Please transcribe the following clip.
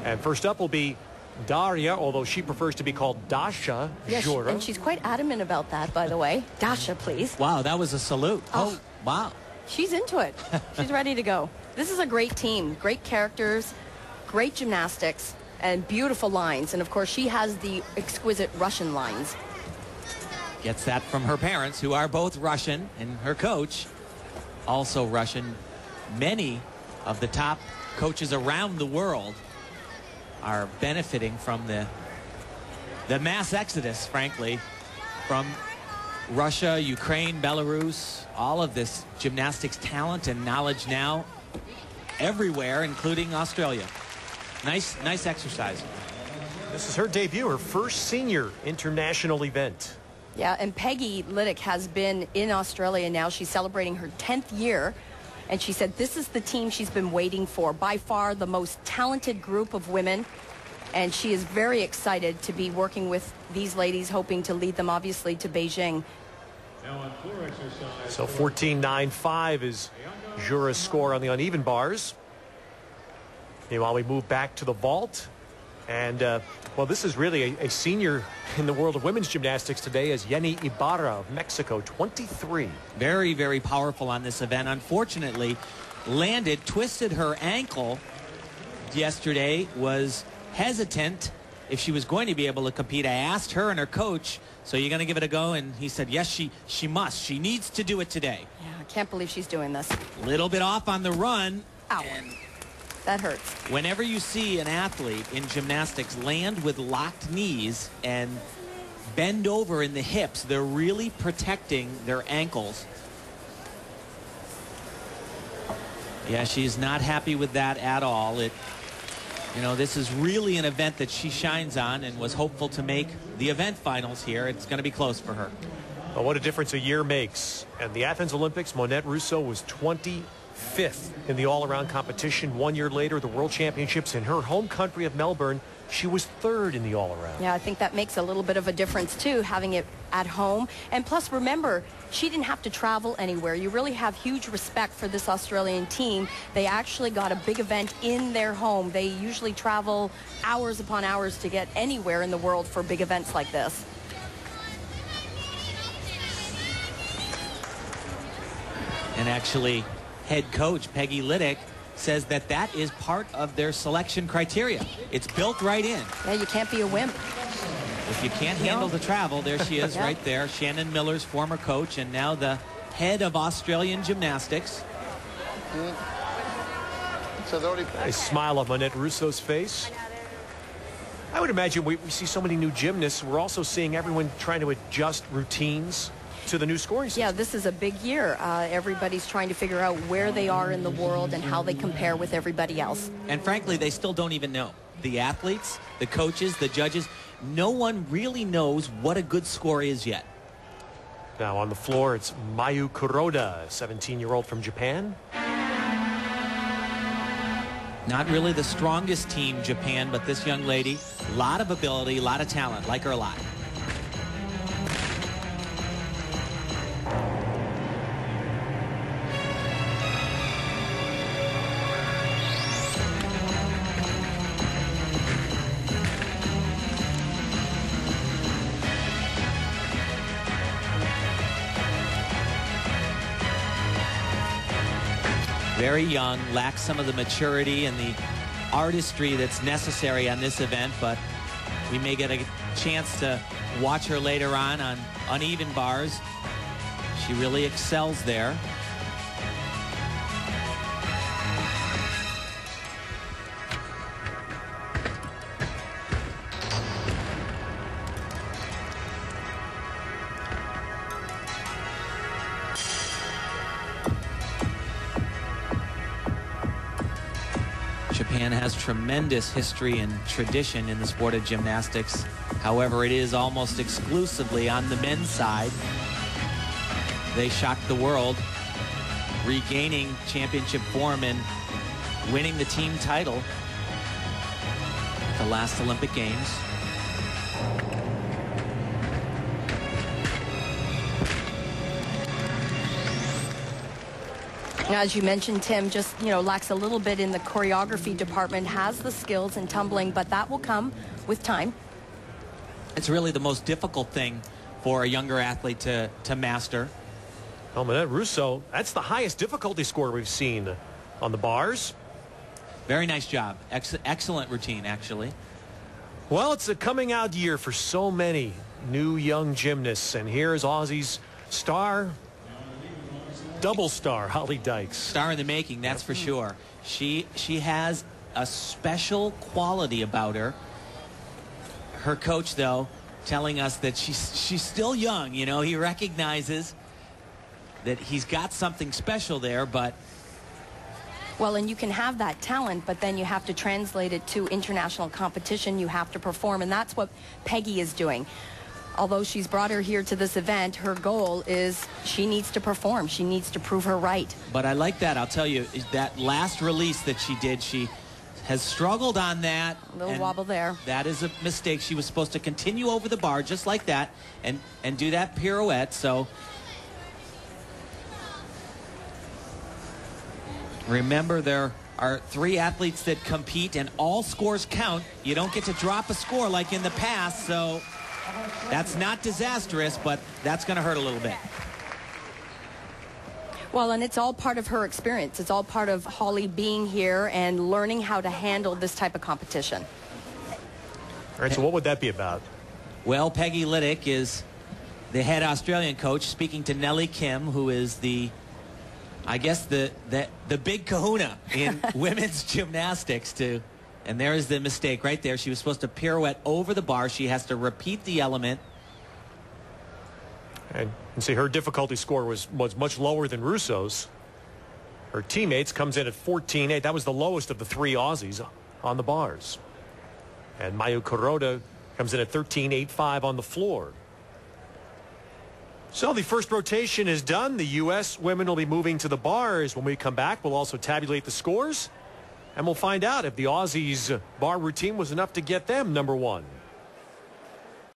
And first up will be Daria, although she prefers to be called Dasha. Yes, and she's quite adamant about that, by the way. Dasha, please. Wow, that was a salute. Oh, wow. She's into it. She's ready to go. This is a great team. Great characters, great gymnastics, and beautiful lines. And, of course, she has the exquisite Russian lines. Gets that from her parents, who are both Russian, and her coach, also Russian. Many of the top coaches around the world are benefiting from the mass exodus, frankly, from Russia, Ukraine, Belarus, all of this gymnastics talent and knowledge now everywhere, including Australia. Nice exercise. This is her debut, her first senior international event. Yeah, and Peggy Liddick has been in Australia now. She's celebrating her 10th year. And she said this is the team she's been waiting for. By far the most talented group of women. And she is very excited to be working with these ladies, hoping to lead them, obviously, to Beijing. So 14.95 is Jura's score on the uneven bars. Meanwhile, we move back to the vault. And, well, this is really a senior in the world of women's gymnastics today, as Yeni Ibarra of Mexico, 23. Very, very powerful on this event. Unfortunately, twisted her ankle yesterday, was hesitant if she was going to be able to compete. I asked her and her coach, so you're going to give it a go? And he said, yes, she must. She needs to do it today. Yeah, I can't believe she's doing this. Little bit off on the run. Ow. That hurts. Whenever you see an athlete in gymnastics land with locked knees and bend over in the hips, they're really protecting their ankles. Yeah, she's not happy with that at all. This is really an event that she shines on and was hopeful to make the event finals here. It's going to be close for her. Well, what a difference a year makes. And the Athens Olympics, Monette Russo was 25th in the all-around competition. 1 year later, the World Championships in her home country of Melbourne, she was 3rd in the all-around. Yeah, I think that makes a little bit of a difference, too, having it at home. And plus, remember, she didn't have to travel anywhere. You really have huge respect for this Australian team. They actually got a big event in their home. They usually travel hours upon hours to get anywhere in the world for big events like this. And actually, head coach Peggy Liddick says that is part of their selection criteria. It's built right in. Yeah, you can't be a wimp. If you can't handle the travel, there she is right there. Shannon Miller's former coach and now the head of Australian gymnastics. A smile on Monette Russo's face. I would imagine we see so many new gymnasts. We're also seeing everyone trying to adjust routines to the new scoring system. Yeah, this is a big year. Everybody's trying to figure out where they are in the world and how they compare with everybody else. And frankly, they still don't even know. The athletes, the coaches, the judges, no one really knows what a good score is yet. Now on the floor, it's Mayu Kuroda, a 17-year-old from Japan. Not really the strongest team, Japan, but this young lady, a lot of ability, a lot of talent, like her a lot. Very young, lacks some of the maturity and the artistry that's necessary on this event, but we may get a chance to watch her later on uneven bars. She really excels there. Japan has tremendous history and tradition in the sport of gymnastics. However, it is almost exclusively on the men's side. They shocked the world, regaining championship form and winning the team title at the last Olympic Games. As you mentioned, Tim, just, lacks a little bit in the choreography department, has the skills in tumbling, but that will come with time. It's really the most difficult thing for a younger athlete to master. Oh, Manette Russo, that's the highest difficulty score we've seen on the bars. Very nice job. Excellent routine, actually. Well, it's a coming out year for so many new young gymnasts. And here's Aussie's star, double star, Holly Dykes. Star in the making, that's for sure. She has a special quality about her. Her coach, though, telling us that she's still young. He recognizes that he's got something special there, but... Well, and you can have that talent, but then you have to translate it to international competition. You have to perform, and that's what Peggy is doing. Although she's brought her here to this event, her goal is she needs to perform. She needs to prove her right. But I like that. I'll tell you, that last release that she did, she has struggled on that. A little wobble there. That is a mistake. She was supposed to continue over the bar just like that and do that pirouette. So remember, there are 3 athletes that compete and all scores count. You don't get to drop a score like in the past, so that's not disastrous, but that's going to hurt a little bit. Well, and it's all part of her experience. It's all part of Holly being here and learning how to handle this type of competition. All right, so what would that be about? Well, Peggy Liddick is the head Australian coach, speaking to Nellie Kim, who is I guess the big kahuna in women's gymnastics too. And there is the mistake right there. She was supposed to pirouette over the bar. She has to repeat the element. And see, her difficulty score was much lower than Russo's. Her teammates comes in at 14.8. That was the lowest of the 3 Aussies on the bars. And Mayu Kuroda comes in at 13.85 on the floor. So the first rotation is done. The U.S. women will be moving to the bars. When we come back, we'll also tabulate the scores. And we'll find out if the Aussies' bar routine was enough to get them number 1.